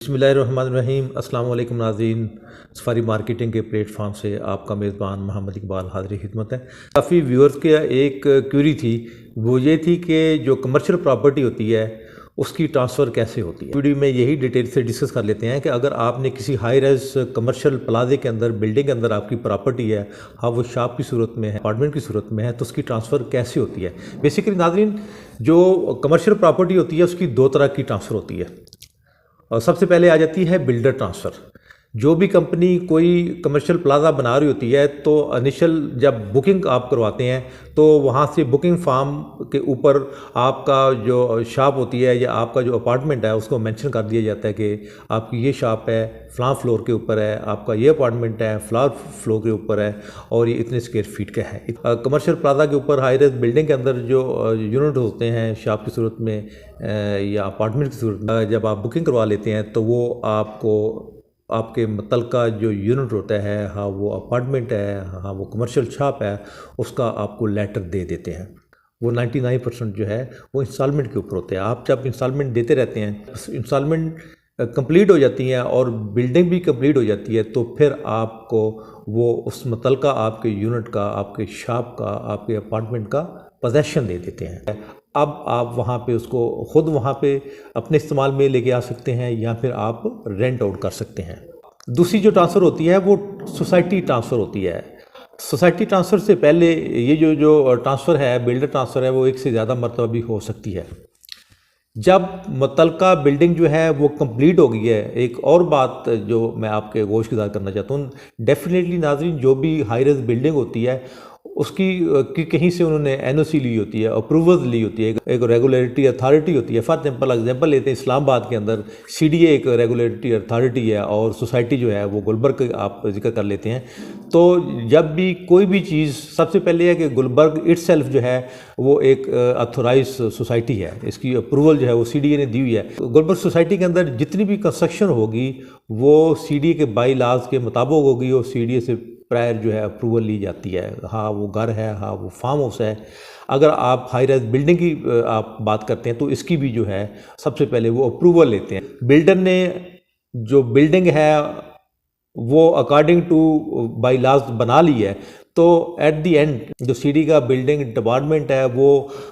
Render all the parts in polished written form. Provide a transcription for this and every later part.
बिस्मिल्लाहिर्रहमानिर्रहीम। अस्सलाम वालेकुम नाज़रीन। सफारी मार्केटिंग के प्लेटफॉर्म से आपका मेज़बान मोहम्मद इकबाल हाज़िर खिदमत है। काफ़ी व्यूअर्स के एक क्यूरी थी, वो ये थी कि जो कमर्शियल प्रॉपर्टी होती है उसकी ट्रांसफ़र कैसे होती है। वीडियो में यही डिटेल से डिस्कस कर लेते हैं कि अगर आपने किसी हाई रेज़ कमर्शियल प्लाजे के अंदर, बिल्डिंग के अंदर आपकी प्रॉपर्टी है, हाँ वो शॉप की सूरत में है, अपार्टमेंट की सूरत में है, तो उसकी ट्रांसफ़र कैसे होती है। बेसिकली नाज़रीन, जो कमर्शियल प्रॉपर्टी होती है उसकी दो तरह की ट्रांसफ़र होती है। और सबसे पहले आ जाती है बिल्डर ट्रांसफ़र। जो भी कंपनी कोई कमर्शियल प्लाजा बना रही होती है तो इनिशियल जब बुकिंग आप करवाते हैं तो वहाँ से बुकिंग फॉर्म के ऊपर आपका जो शॉप होती है या आपका जो अपार्टमेंट है उसको मेंशन कर दिया जाता है कि आपकी ये शॉप है फ़लाँ फ्लोर के ऊपर है, आपका ये अपार्टमेंट है फ़लाँ फ्लोर के ऊपर है और ये इतने स्क्वायर फीट का है। कमर्शियल प्लाजा के ऊपर हाई रेज़ बिल्डिंग के अंदर जो यूनिट होते हैं शॉप की सूरत में या अपार्टमेंट की सूरत में, जब आप बुकिंग करवा लेते हैं तो वो आपको आपके मुतलका जो यूनिट होता है, हाँ वो अपार्टमेंट है, हाँ वो कमर्शियल शॉप है, उसका आपको लेटर दे देते हैं। वो 99% जो है वो इंस्टॉलमेंट के ऊपर होते हैं। आप जब इंस्टॉलमेंट देते रहते हैं, इंस्टॉलमेंट कंप्लीट हो जाती हैं और बिल्डिंग भी कंप्लीट हो जाती है, तो फिर आपको वो उस मुतलका आपके यूनिट का, आपके शॉप का, आपके अपार्टमेंट का पोजेसन दे देते हैं। अब आप वहाँ पे उसको ख़ुद वहाँ पे अपने इस्तेमाल में लेके आ सकते हैं या फिर आप रेंट आउट कर सकते हैं। दूसरी जो ट्रांसफ़र होती है वो सोसाइटी ट्रांसफ़र होती है। सोसाइटी ट्रांसफ़र से पहले ये जो ट्रांसफ़र है, बिल्डर ट्रांसफ़र है, वो एक से ज़्यादा मरतबा भी हो सकती है। जब मुतलका बिल्डिंग जो है वो कंप्लीट हो गई है, एक और बात जो मैं आपके गोशगुजार करना चाहता हूँ, डेफिनेटली नाज़रीन जो भी हाई रेज़ बिल्डिंग होती है उसकी कहीं से उन्होंने एनओसी ली होती है, अप्रूवल्स ली होती है, एक रेगुलेटरी अथॉरिटी होती है। फॉर एग्जांपल लेते हैं इस्लामाबाद के अंदर सीडीए एक रेगुलेटरी अथॉरिटी है और सोसाइटी जो है वो गुलबर्ग आप जिक्र कर लेते हैं। तो जब भी कोई भी चीज़, सबसे पहले है कि गुलबर्ग इटसेल्फ जो है वो एक अथोराइज सोसाइटी है, इसकी अप्रूवल जो है वो सीडीए ने दी हुई है। गुलबर्ग सोसाइटी के अंदर जितनी भी कंस्ट्रक्शन होगी वो सीडीए के बाई लॉज के मुताबिक होगी और सीडीए से प्रायर जो है अप्रूवल ली जाती है। हाँ वो घर है, हाँ वो फार्म हाउस है। अगर आप हाई राइज बिल्डिंग की आप बात करते हैं तो इसकी भी जो है सबसे पहले वो अप्रूवल लेते हैं। बिल्डर ने जो बिल्डिंग है वो अकॉर्डिंग टू बाई लॉज बना ली है, तो एट द एंड जो सीडी का बिल्डिंग डिपार्टमेंट है वो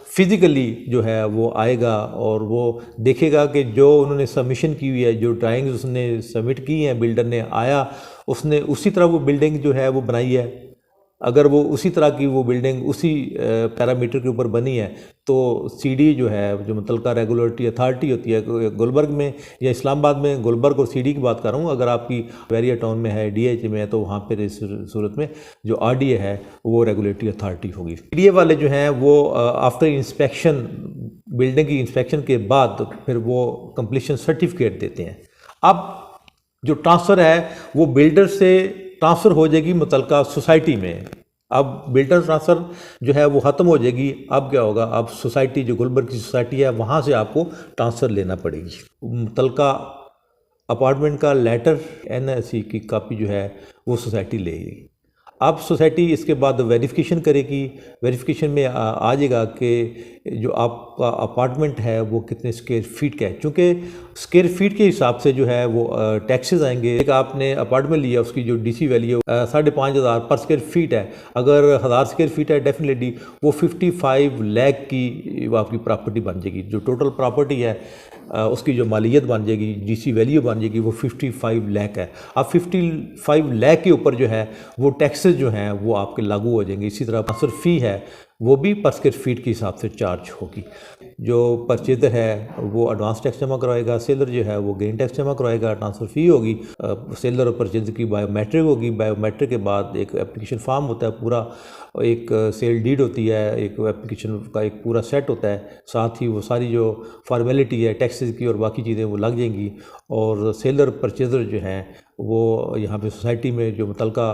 फिज़िकली जो है वो आएगा और वो देखेगा कि जो उन्होंने सबमिशन की हुई है, जो ड्राइंग्स उसने सबमिट की हैं, बिल्डर ने आया, उसने उसी तरह वो बिल्डिंग जो है वो बनाई है। अगर वो उसी तरह की वो बिल्डिंग उसी पैरामीटर के ऊपर बनी है तो सीडी जो है, जो मुतलका रेगुलेटरी अथॉरिटी होती है गुलबर्ग में या इस्लामाबाद में, गुलबर्ग और सीडी की बात कर रहा हूँ, अगर आपकी वेरिया टाउन में है, डीएच में है, तो वहाँ पर इस सूरत में जो आरडीए है वो रेगुलेटरी अथॉरिटी होगी। सीडीए वाले जो हैं वो आफ्टर इंस्पेक्शन, बिल्डिंग की इंस्पेक्शन के बाद फिर वो कंप्लीशन सर्टिफिकेट देते हैं। अब जो ट्रांसफ़र है वो बिल्डर से ट्रांसफ़र हो जाएगी मुतलका सोसाइटी में। अब बिल्डर ट्रांसफ़र जो है वो ख़त्म हो जाएगी। अब क्या होगा, अब सोसाइटी जो गुलबर्ग की सोसाइटी है वहाँ से आपको ट्रांसफ़र लेना पड़ेगी। मुतलका अपार्टमेंट का लेटर, एनओसी की कापी जो है वो सोसाइटी लेगी। अब सोसाइटी इसके बाद वेरिफिकेशन करेगी। वेरिफिकेशन में आ जाएगा कि जो आपका अपार्टमेंट है वो कितने स्क्वायर फीट का है, चूँकि स्क्वायर फीट के हिसाब से जो है वो टैक्सेस आएंगे। एक आपने अपार्टमेंट लिया, उसकी जो डीसी वैल्यू 5,500 पर स्क्वायर फीट है। अगर 1000 स्क्वायर फीट है, डेफिनेटली वो 55 लाख की वो आपकी प्रॉपर्टी बन जाएगी। जो टोटल प्रॉपर्टी है उसकी जो मालियत बन जाएगी, डीसी वैल्यू बन जाएगी, वो 55 लाख है। अब 55 लाख के ऊपर जो है वो टैक्सेस जो हैं वो आपके लागू हो जाएंगे। इसी तरह ट्रांसफ़र फ़ी है वो भी पर स्क्वायर फीट के हिसाब से चार्ज होगी। जो परचेजर है वो एडवांस टैक्स जमा करवाएगा, सेलर जो है वो गेन टैक्स जमा करवाएगा, ट्रांसफ़र फ़ी होगी, सेलर और परचेजर की बायोमेट्रिक होगी। बायोमेट्रिक के बाद एक एप्लीकेशन फॉर्म होता है, पूरा एक सेल डीड होती है, एक एप्लीकेशन का एक पूरा सेट होता है, साथ ही वो सारी जो फॉर्मेलिटी है टैक्सेस की और बाकी चीज़ें वो लग जाएंगी। और सेलर परचेजर जो हैं वो यहाँ पे सोसाइटी में जो मुतलका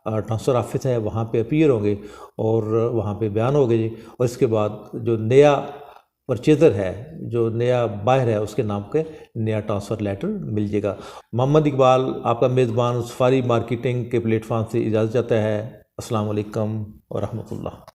ट्रांसफ़र ऑफिस है वहाँ पे अपीयर होंगे और वहाँ पे बयान होंगे जी। और इसके बाद जो नया परचेज़र है, जो नया बायर है, उसके नाम के नया ट्रांसफ़र लेटर मिल जाएगा। मोहम्मद इकबाल आपका मेज़बान सफारी मार्केटिंग के प्लेटफॉर्म से इजाज़त चाहता है। अस्सलाम वालेकुम व रहमतुल्लाह।